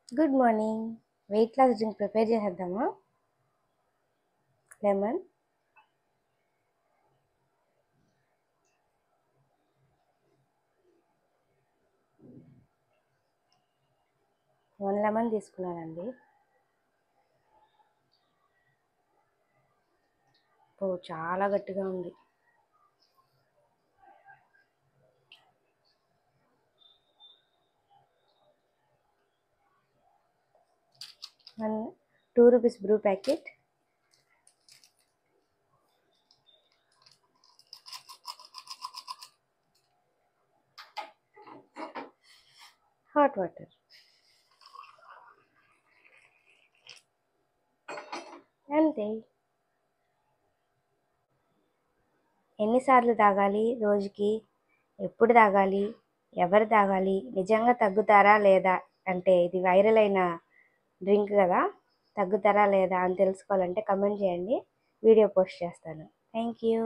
Good morning. Weight loss drink prepare చేసేద్దామా? Lemon, 1 lemon తీసుకున్నానండి. చాలా గట్టిగా ఉంది. And 2 rupees Bru packet, hot water, అంతే. ఎన్నిసార్లు తాగాలి రోజుకి? ఎప్పుడు తాగాలి? ఎవరు తాగాలి? నిజంగా తగ్గుతారా లేదా? అంటే ఇది వైరల్ అయిన డ్రింక్ కదా, తగ్గుతారా లేదా అని తెలుసుకోవాలంటే కమెంట్ చేయండి, వీడియో పోస్ట్ చేస్తాను. Thank you.